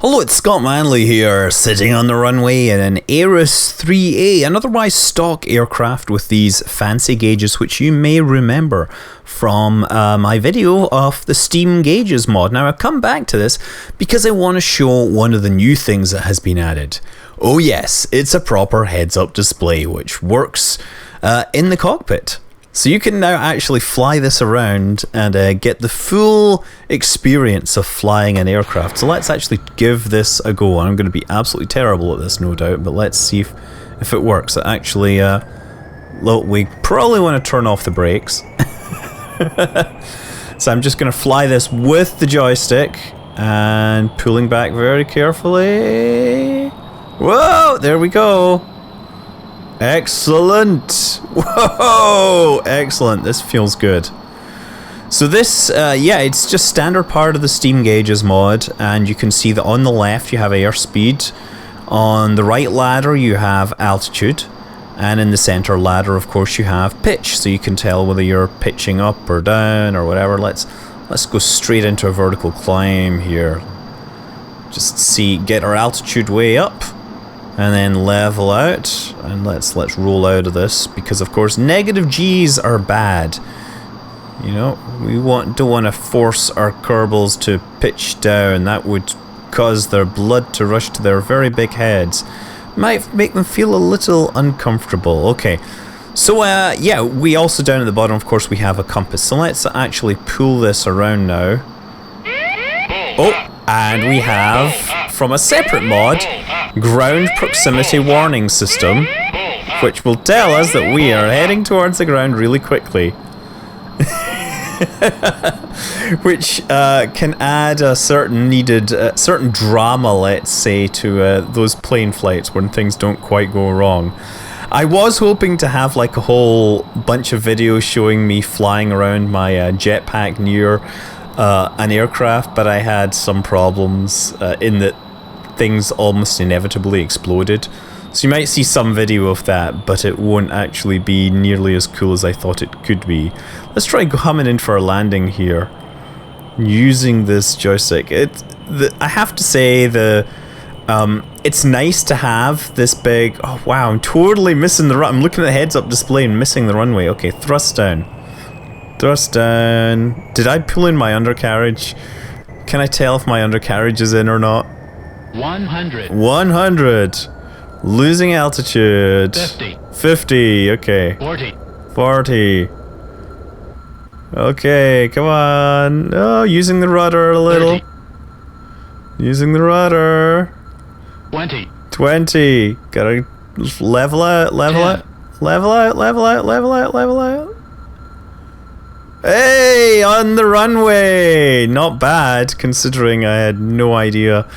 Hello, it's Scott Manley here, sitting on the runway in an Ares 3A, an otherwise stock aircraft with these fancy gauges, which you may remember from my video of the Steam Gauges mod. Now, I've come back to this because I want to show one of the new things that has been added. Oh yes, it's a proper heads-up display, which works in the cockpit. So you can now actually fly this around and get the full experience of flying an aircraft. So let's actually give this a go. I'm going to be absolutely terrible at this, no doubt, but let's see if it works. Actually, look, we probably want to turn off the brakes. So I'm just going to fly this with the joystick and pulling back very carefully. Whoa, there we go. Excellent! Whoa! Excellent. This feels good. So this, yeah, it's just standard part of the Steam Gauges mod, and you can see that on the left you have airspeed, on the right ladder you have altitude, and in the center ladder, of course, you have pitch, so you can tell whether you're pitching up or down or whatever. Let's go straight into a vertical climb here. Just get our altitude way up. And then level out, and let's roll out of this, because of course negative G's are bad. You know, we don't want to force our Kerbals to pitch down. That would cause their blood to rush to their very big heads. Might make them feel a little uncomfortable. Okay, so yeah, we also down at the bottom, of course, we have a compass. So let's actually pull this around now. Oh, and we have, from a separate mod, ground proximity warning system, which will tell us that we are heading towards the ground really quickly. Which can add a certain certain drama, let's say, to those plane flights when things don't quite go wrong. I was hoping to have like a whole bunch of videos showing me flying around my jetpack near an aircraft, but I had some problems in that things almost inevitably exploded. So you might see some video of that, but it won't actually be nearly as cool as I thought it could be. Let's try coming in for a landing here using this joystick. I have to say it's nice to have this big. Oh wow, I'm totally missing the run. I'm looking at the heads-up display and missing the runway. Okay, thrust down. Thrust down. Did I pull in my undercarriage? Can I tell if my undercarriage is in or not? 100. 100. Losing altitude. 50. 50. Okay. 40. 40. Okay, come on. Oh, using the rudder a little. 30. Using the rudder. 20. 20. Gotta level out, level out. Level out, level out, level out, level out. Hey, on the runway! Not bad, considering I had no idea.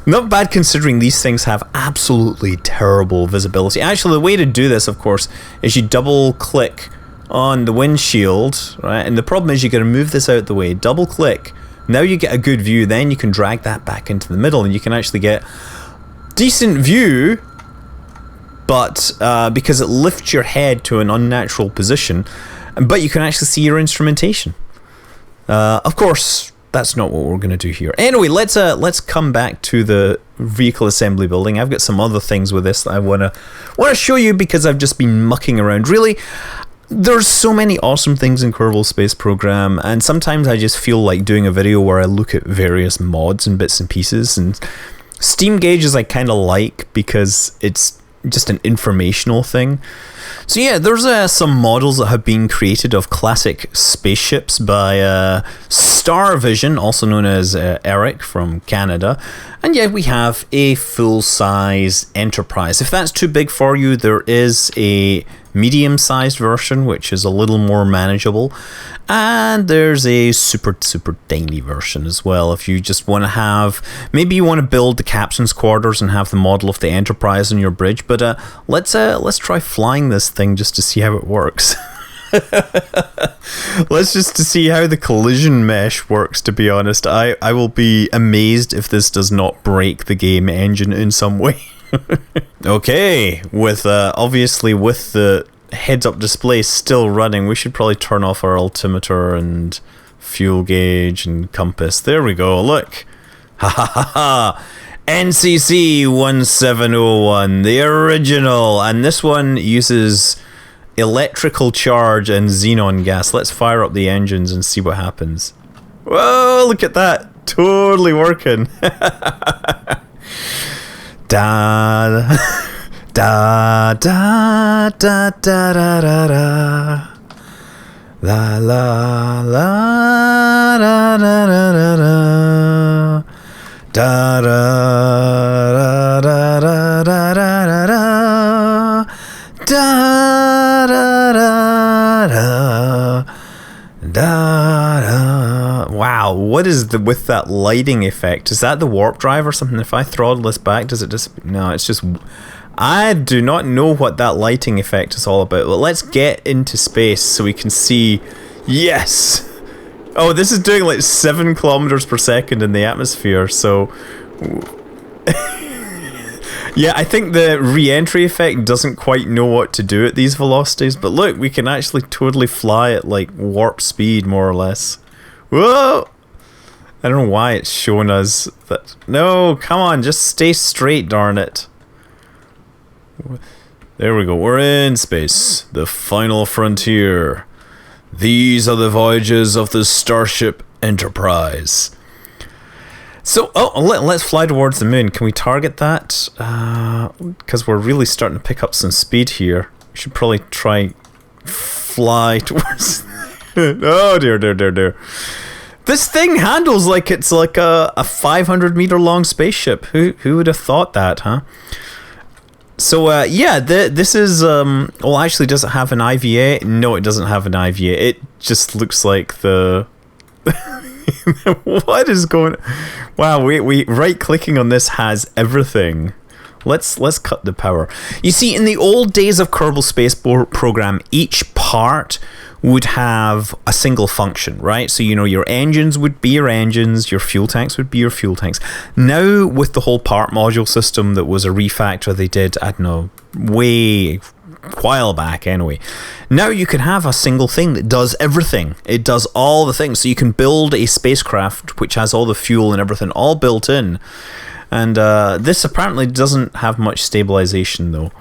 Not bad considering these things have absolutely terrible visibility. Actually, the way to do this, of course, is you double click on the windshield, right? And the problem is you gotta move this out the way, double click. Now you get a good view, then you can drag that back into the middle and you can actually get decent view, but because it lifts your head to an unnatural position, but you can actually see your instrumentation. Of course, that's not what we're going to do here. Anyway, let's come back to the vehicle assembly building. I've got some other things with this that I want to show you because I've just been mucking around. Really, there's so many awesome things in Kerbal Space Program, and sometimes I just feel like doing a video where I look at various mods and bits and pieces. And Steam Gauges I kind of like because it's just an informational thing. So yeah, there's some models that have been created of classic spaceships by Star Vision, also known as Eric from Canada. And yeah, we have a full-size Enterprise. If that's too big for you, there is a medium-sized version, which is a little more manageable. And there's a super tiny version as well. If you just want to have, maybe you want to build the captain's quarters and have the model of the Enterprise on your bridge. But let's try flying this thing just to see how it works. Let's just to see how the collision mesh works, to be honest. I will be amazed if this does not break the game engine in some way. Okay, with obviously with the heads-up display still running, we should probably turn off our altimeter and fuel gauge and compass. There we go, look. Ha ha ha ha! NCC 1701, the original, and this one uses electrical charge and xenon gas. Let's fire up the engines and see what happens. Whoa, look at that. Totally working. Da da da da da da da da. La la la da da da da da. Da da da da da da da da da da da. Wow, what is with that lighting effect? Is that the warp drive or something? If I throttle this back, does it just... No, it's just... I do not know what that lighting effect is all about. But let's get into space so we can see... Yes! Oh, this is doing like 7 kilometers per second in the atmosphere, so... Yeah, I think the re-entry effect doesn't quite know what to do at these velocities, but look, we can actually totally fly at like warp speed, more or less. Whoa! I don't know why it's showing us that... No, come on, just stay straight, darn it. There we go, we're in space. The final frontier. These are the voyages of the Starship Enterprise. So, let's fly towards the moon. Can we target that? Because we're really starting to pick up some speed here. We should probably try fly towards... Oh, dear, dear, dear, dear. This thing handles like it's like a 500 meter long spaceship. Who would have thought that, huh? So, yeah, this is... well, actually, does it have an IVA? No, it doesn't have an IVA. It just looks like the... What is going... Wow, we right-clicking on this has everything. Let's cut the power. You see, in the old days of Kerbal Space Program, each part would have a single function, right? So, you know, your engines would be your engines, your fuel tanks would be your fuel tanks. Now, with the whole part module system that was a refactor they did, I don't know, way... while back anyway. Now you can have a single thing that does everything. It does all the things. So you can build a spacecraft which has all the fuel and everything all built in. And this apparently doesn't have much stabilization though.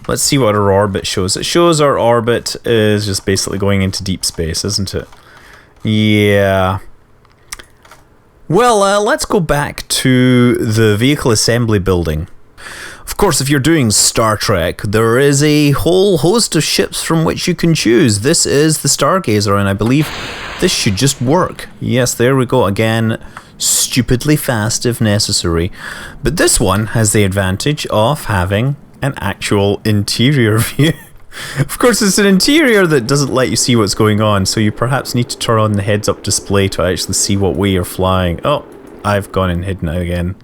Let's see what our orbit shows. It shows our orbit is just basically going into deep space, isn't it? Yeah. Well, let's go back to the vehicle assembly building. Of course, if you're doing Star Trek, there is a whole host of ships from which you can choose. This is the Stargazer, and I believe this should just work. Yes, there we go again. Stupidly fast if necessary. But this one has the advantage of having an actual interior view. Of course, it's an interior that doesn't let you see what's going on, so you perhaps need to turn on the heads-up display to actually see what way you're flying. Oh, I've gone and hidden it again.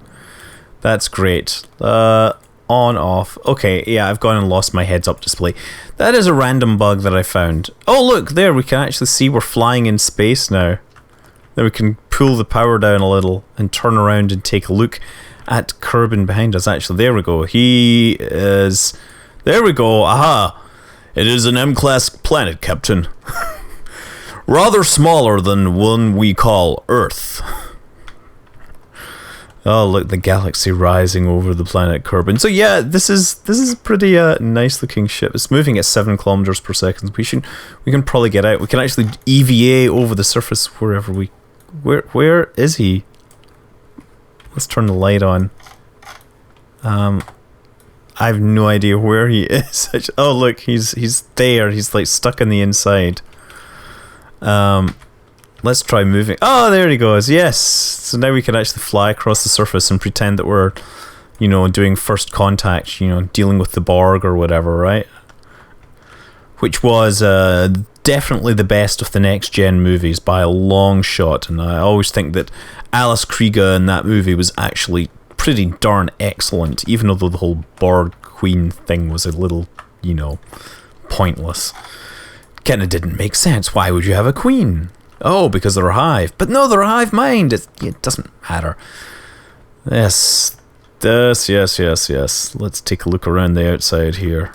That's great. On, off. Okay, yeah, I've gone and lost my heads-up display. That is a random bug that I found. Oh, look, there, we can actually see we're flying in space now. Then we can pull the power down a little and turn around and take a look at Kerbal behind us. Actually, there we go. He is... There we go. Aha! It is an M-class planet, Captain. Rather smaller than one we call Earth. Oh, look, the galaxy rising over the planet Kerbal. So yeah, this is a pretty nice looking ship. It's moving at 7 kilometers per second. We can probably get out. We can actually EVA over the surface wherever we... Where is he? Let's turn the light on. I have no idea where he is. Oh, look, he's there. He's like stuck in the inside. Let's try moving. Oh, there he goes. Yes. So now we can actually fly across the surface and pretend that we're, you know, doing first contact, you know, dealing with the Borg or whatever, right? Which was definitely the best of the next gen movies by a long shot. And I always think that Alice Krieger in that movie was actually pretty darn excellent, even though the whole Borg Queen thing was a little, you know, pointless. Kind of didn't make sense. Why would you have a queen? Oh, because they're a hive. But no, they're a hive mind. It doesn't matter. Yes. Yes. Let's take a look around the outside here.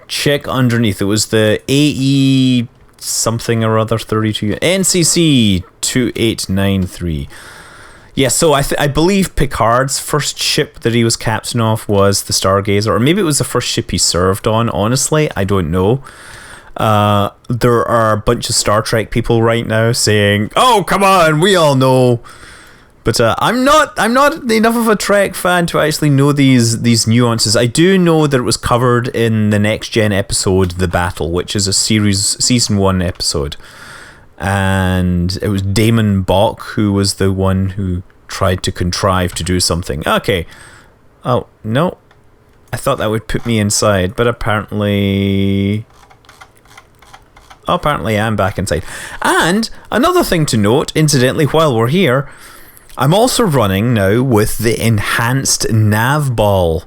Check underneath. It was the AE something or other 32. NCC 2893. Yeah, so I believe Picard's first ship that he was captain of was the Stargazer, or maybe it was the first ship he served on. Honestly, I don't know. There are a bunch of Star Trek people right now saying, "Oh, come on, we all know." But I'm not enough of a Trek fan to actually know these nuances. I do know that it was covered in the Next Gen episode, The Battle, which is a season 1 episode. And it was Damon Bach who was the one who tried to contrive to do something. Okay. Oh, no. I thought that would put me inside, but apparently I'm back inside. And another thing to note, incidentally, while we're here, I'm also running now with the enhanced Navbar,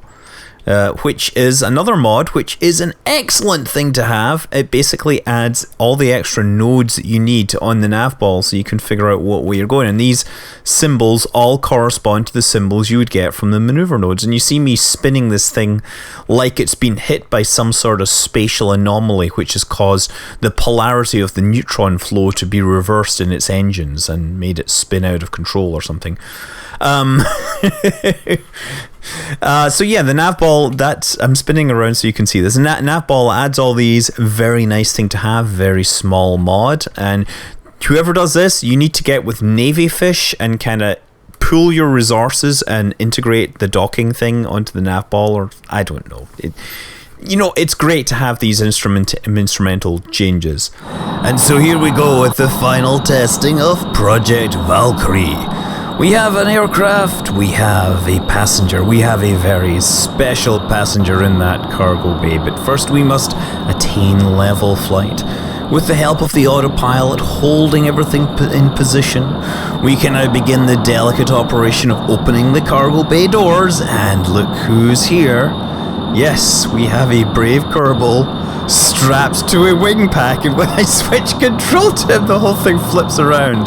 which is another mod, which is an excellent thing to have. It basically adds all the extra nodes that you need on the Navbar so you can figure out what way you're going. And these symbols all correspond to the symbols you would get from the maneuver nodes. And you see me spinning this thing like it's been hit by some sort of spatial anomaly, which has caused the polarity of the neutron flow to be reversed in its engines and made it spin out of control or something. So yeah, the Navbar that I'm spinning around so you can see this. Navbar adds all these, very nice thing to have, very small mod. And whoever does this, you need to get with Navy Fish and kind of pool your resources and integrate the docking thing onto the Navbar, or I don't know. It's great to have these instrumental changes. And so here we go with the final testing of Project Valkyrie. We have an aircraft, we have a passenger, we have a very special passenger in that cargo bay, but first we must attain level flight. With the help of the autopilot holding everything in position, we can now begin the delicate operation of opening the cargo bay doors, and look who's here. Yes, we have a brave Kerbal strapped to a wing pack, and when I switch control to him, the whole thing flips around.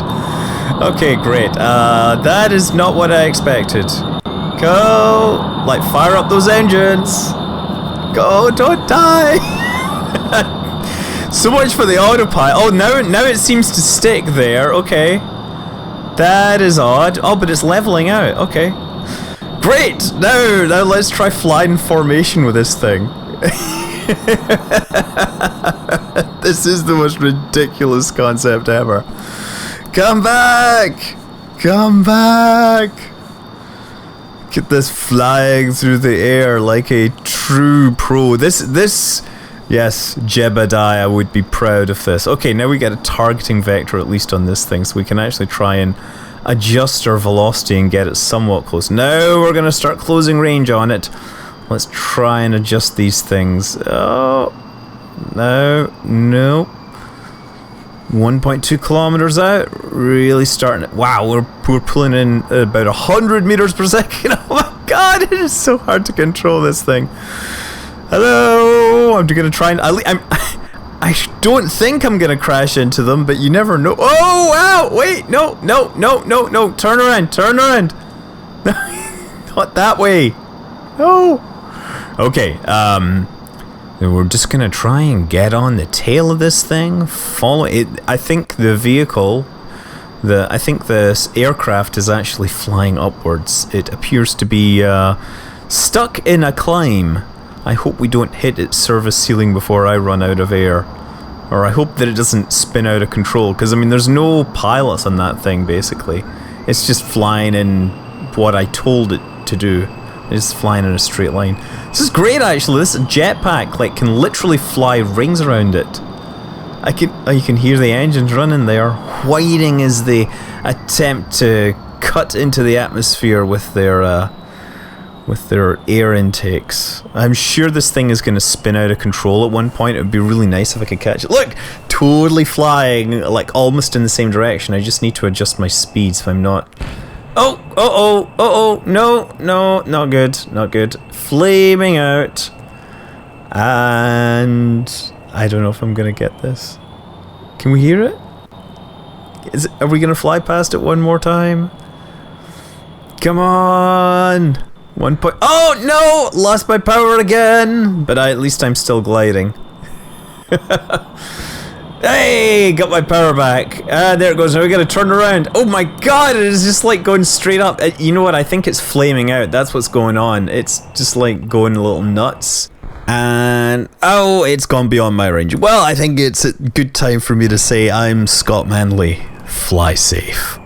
Okay, great. That is not what I expected. Go! Fire up those engines! Go, don't die! So much for the autopilot. Oh, now it seems to stick there. Okay. That is odd. Oh, but it's leveling out. Okay. Great! Now let's try flying formation with this thing. This is the most ridiculous concept ever. Come back! Come back! Get this flying through the air like a true pro. This, yes, Jebediah would be proud of this. Okay, now we get a targeting vector at least on this thing, so we can actually try and adjust our velocity and get it somewhat close. Now we're going to start closing range on it. Let's try and adjust these things. Oh, no. 1.2 kilometers out, really starting it. Wow, we're pulling in about 100 meters per second. Oh my god, it is so hard to control this thing. Hello, I'm gonna try and I don't think I'm gonna crash into them, but you never know. Oh wow, wait, no, turn around. Not that way. No. Okay, we're just gonna try and get on the tail of this thing, follow it. I think the vehicle, this aircraft is actually flying upwards. It appears to be stuck in a climb. I hope we don't hit its service ceiling before I run out of air. Or I hope that it doesn't spin out of control, because I mean there's no pilots on that thing basically. It's just flying in what I told it to do. It's flying in a straight line. This is great actually. This jetpack can literally fly rings around it. You can hear the engines running there, whining as they attempt to cut into the atmosphere with their air intakes. I'm sure this thing is going to spin out of control at one point. It would be really nice if I could catch it. Look, totally flying almost in the same direction. I just need to adjust my speeds if I'm not. Oh, no, not good. Flaming out. And I don't know if I'm going to get this. Can we hear it? Are we going to fly past it one more time? Come on. Oh no! Lost my power again! But at least I'm still gliding. Hey, got my power back. There it goes. Now we gotta turn around. Oh my god, it is just like going straight up. You know what? I think it's flaming out. That's what's going on. It's just like going a little nuts. And oh, it's gone beyond my range. Well, I think it's a good time for me to say I'm Scott Manley. Fly safe.